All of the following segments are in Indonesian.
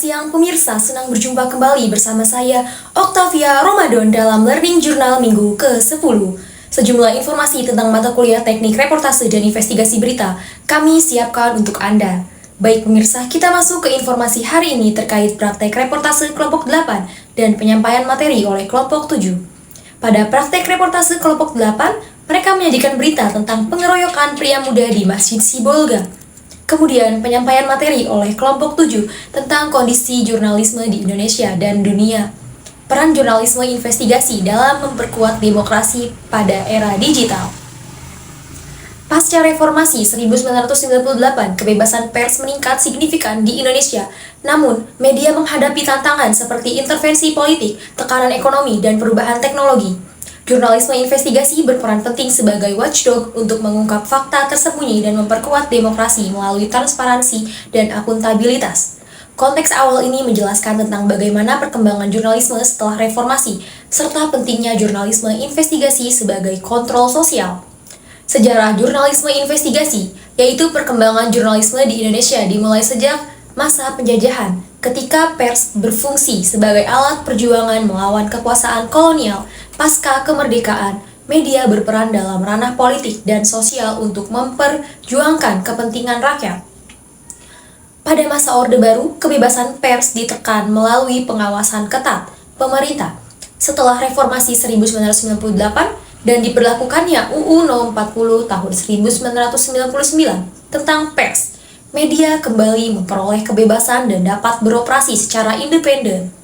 siang pemirsa, senang berjumpa kembali bersama saya Octavia Ramadan dalam Learning Journal minggu ke-10. Sejumlah informasi tentang mata kuliah teknik reportase dan investigasi berita kami siapkan untuk Anda. Baik pemirsa, kita masuk ke informasi hari ini terkait praktek reportase kelompok 8 dan penyampaian materi oleh kelompok 7. Pada praktek reportase kelompok 8, mereka menyajikan berita tentang pengeroyokan pria muda di Masjid Sibolga. Kemudian penyampaian materi oleh kelompok 7 tentang kondisi jurnalisme di Indonesia dan dunia. Peran jurnalisme investigasi dalam memperkuat demokrasi pada era digital. Pasca reformasi 1998, kebebasan pers meningkat signifikan di Indonesia. Namun, media menghadapi tantangan seperti intervensi politik, tekanan ekonomi, dan perubahan teknologi. Jurnalisme investigasi berperan penting sebagai watchdog untuk mengungkap fakta tersembunyi dan memperkuat demokrasi melalui transparansi dan akuntabilitas. Konteks awal ini menjelaskan tentang bagaimana perkembangan jurnalisme setelah reformasi, serta pentingnya jurnalisme investigasi sebagai kontrol sosial. Sejarah jurnalisme investigasi, yaitu perkembangan jurnalisme di Indonesia dimulai sejak masa penjajahan, ketika pers berfungsi sebagai alat perjuangan melawan kekuasaan kolonial. Pasca kemerdekaan, media berperan dalam ranah politik dan sosial untuk memperjuangkan kepentingan rakyat. Pada masa Orde Baru, kebebasan pers ditekan melalui pengawasan ketat pemerintah. Setelah reformasi 1998 dan diberlakukannya UU No. 40 tahun 1999 tentang pers, media kembali memperoleh kebebasan dan dapat beroperasi secara independen.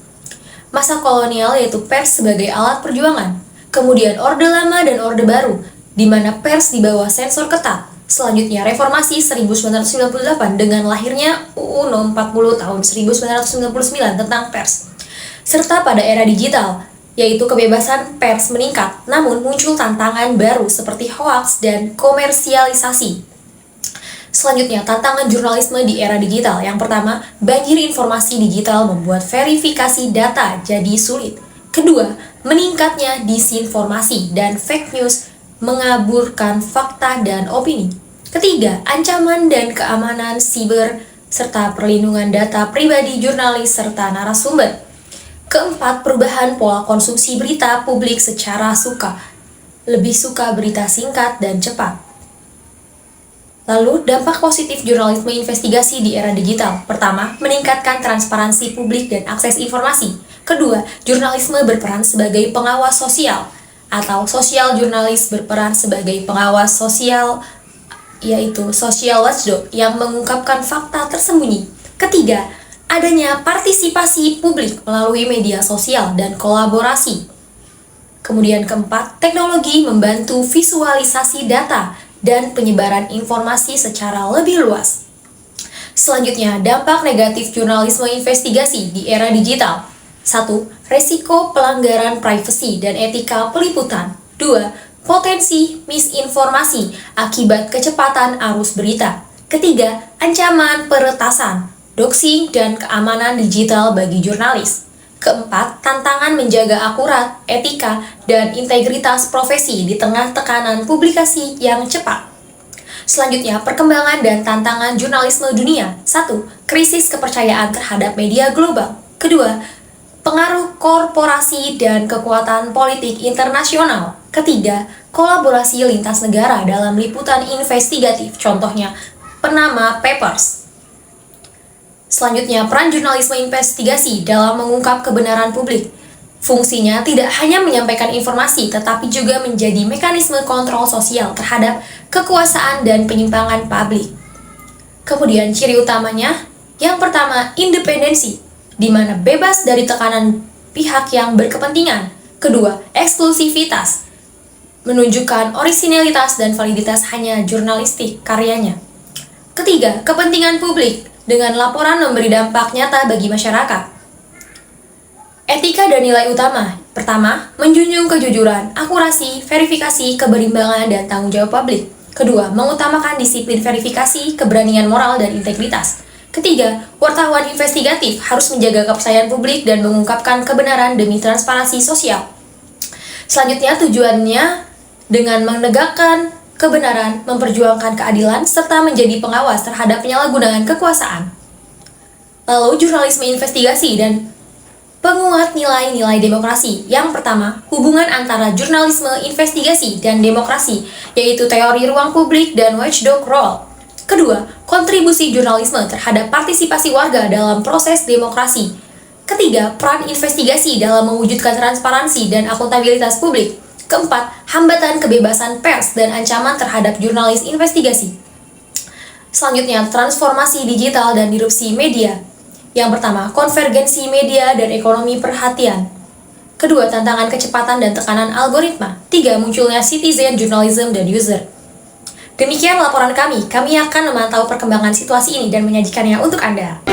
Masa kolonial yaitu pers sebagai alat perjuangan, kemudian Orde Lama dan Orde Baru, di mana pers di bawah sensor ketat. Selanjutnya reformasi 1998 dengan lahirnya UU No. 40 tahun 1999 tentang pers. Serta pada era digital, yaitu kebebasan pers meningkat, namun muncul tantangan baru seperti hoaks dan komersialisasi. Selanjutnya, tantangan jurnalisme di era digital. Yang pertama, banjir informasi digital membuat verifikasi data jadi sulit. Kedua, meningkatnya disinformasi dan fake news mengaburkan fakta dan opini. Ketiga, ancaman dan keamanan siber serta perlindungan data pribadi jurnalis serta narasumber. Keempat, perubahan pola konsumsi berita publik secara lebih suka berita singkat dan cepat. Lalu, dampak positif jurnalisme investigasi di era digital. Pertama, meningkatkan transparansi publik dan akses informasi. Kedua, jurnalisme berperan sebagai pengawas sosial, atau sosial jurnalis berperan sebagai pengawas sosial, yaitu social watchdog yang mengungkapkan fakta tersembunyi. Ketiga, adanya partisipasi publik melalui media sosial dan kolaborasi. Kemudian keempat, teknologi membantu visualisasi data dan penyebaran informasi secara lebih luas. Selanjutnya, dampak negatif jurnalisme investigasi di era digital. 1. Resiko pelanggaran privasi dan etika peliputan. 2. Potensi misinformasi akibat kecepatan arus berita. Ketiga, ancaman peretasan, doxing, dan keamanan digital bagi jurnalis. Keempat, tantangan menjaga akurat, etika, dan integritas profesi di tengah tekanan publikasi yang cepat. Selanjutnya, perkembangan dan tantangan jurnalisme dunia. 1. Krisis kepercayaan terhadap media global. Kedua, pengaruh korporasi dan kekuatan politik internasional. Ketiga, kolaborasi lintas negara dalam liputan investigatif, contohnya Panama Papers. Selanjutnya, peran jurnalisme investigasi dalam mengungkap kebenaran publik. Fungsinya tidak hanya menyampaikan informasi, tetapi juga menjadi mekanisme kontrol sosial terhadap kekuasaan dan penyimpangan publik. Kemudian, ciri utamanya, yang pertama, independensi, di mana bebas dari tekanan pihak yang berkepentingan. Kedua, eksklusivitas, menunjukkan orisinalitas dan validitas hanya jurnalistik karyanya. Ketiga, kepentingan publik, dengan laporan memberi dampak nyata bagi masyarakat. Etika dan nilai utama. Pertama, menjunjung kejujuran, akurasi, verifikasi, keberimbangan, dan tanggung jawab publik. Kedua, mengutamakan disiplin verifikasi, keberanian moral, dan integritas. Ketiga, wartawan investigatif harus menjaga kepercayaan publik dan mengungkapkan kebenaran demi transparansi sosial. Selanjutnya, tujuannya dengan menegakkan kebenaran, memperjuangkan keadilan, serta menjadi pengawas terhadap penyalahgunaan kekuasaan. Lalu jurnalisme investigasi dan penguat nilai-nilai demokrasi. Yang pertama, hubungan antara jurnalisme investigasi dan demokrasi, yaitu teori ruang publik dan watchdog role. Kedua, kontribusi jurnalisme terhadap partisipasi warga dalam proses demokrasi. Ketiga, peran investigasi dalam mewujudkan transparansi dan akuntabilitas publik. Keempat, hambatan kebebasan pers dan ancaman terhadap jurnalis investigasi. Selanjutnya, transformasi digital dan disrupsi media. Yang pertama, konvergensi media dan ekonomi perhatian. Kedua, tantangan kecepatan dan tekanan algoritma. Tiga, munculnya citizen journalism dan user. Demikian laporan kami akan memantau perkembangan situasi ini dan menyajikannya untuk Anda.